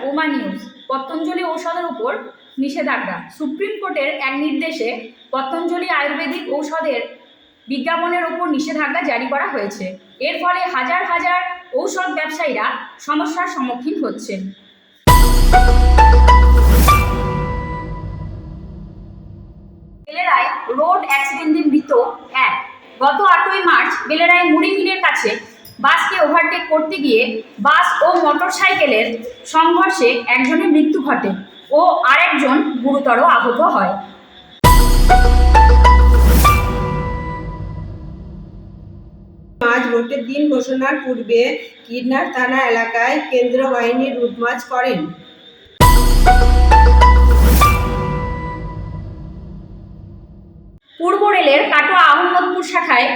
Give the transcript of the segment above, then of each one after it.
ওমা নিউজ। পতঞ্জলি ঔষধের উপর নিষেধাজ্ঞা। সুপ্রিম কোর্টের এক নির্দেশে পতঞ্জলি আয়ুর্বেদিক ঔষধের বিজ্ঞাপনের উপর নিষেধাজ্ঞা জারি করা হয়েছে। এর ফলে হাজার হাজার ঔষধ ব্যবসায়ীরা সমস্যার সম্মুখীন হচ্ছেন। বেলেরায় রোড অ্যাক্সিডেন্টে মৃত এক। গত 8ই মার্চ বেলেরায় মুড়ি মিলের কাছে বাসকে ওভারটেক করতে গিয়ে বাস ও মোটরসাইকেলের সংঘর্ষে একজনের মৃত্যু ঘটে ও আরেকজন গুরুতর আহত হয়। আজ ভোটের দিন ঘোষণার পূর্বে কিরনার থানা এলাকায় কেন্দ্রীয় বাহিনী রুটমার্চ করেন। পূর্ব রেলের কাটোয়া আহমদপুর শাখায়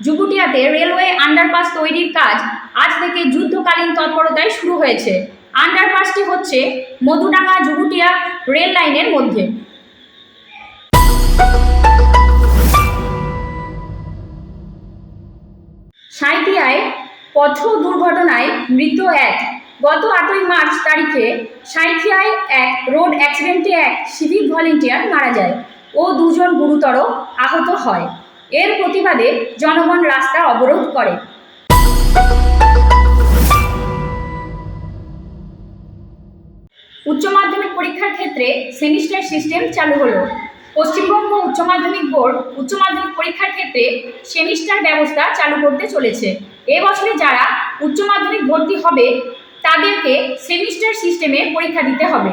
জুগুটিয়াতে রেলওয়ে আন্ডারপাস তৈরির কাজ আজ থেকে যুদ্ধকালীন তৎপরতায় শুরু হয়েছে। আন্ডারপাসটি হচ্ছে মধুডাঙ্গা জুগুটিয়া রেল লাইনের মধ্যে। সাঁইথিয়ায় পথ দুর্ঘটনায় মৃত এক। গত 8ই মার্চ তারিখে সাঁইথিয়ায় এক রোড অ্যাক্সিডেন্টে এক সিভিক ভলেন্টিয়ার মারা যায় ও 2 জন গুরুতর আহত হয়। এর প্রতিবাদে জনগণ রাস্তা অবরোধ করে। উচ্চ মাধ্যমিক পরীক্ষার ক্ষেত্রে সেমিস্টার সিস্টেম চালু হলো। পশ্চিমবঙ্গ উচ্চ মাধ্যমিক বোর্ড উচ্চ মাধ্যমিক পরীক্ষার ক্ষেত্রে সেমিস্টার ব্যবস্থা চালু করতে চলেছে। এবছরে যারা উচ্চ মাধ্যমিক ভর্তি হবে তাদেরকে সেমিস্টার সিস্টেমে পরীক্ষা দিতে হবে।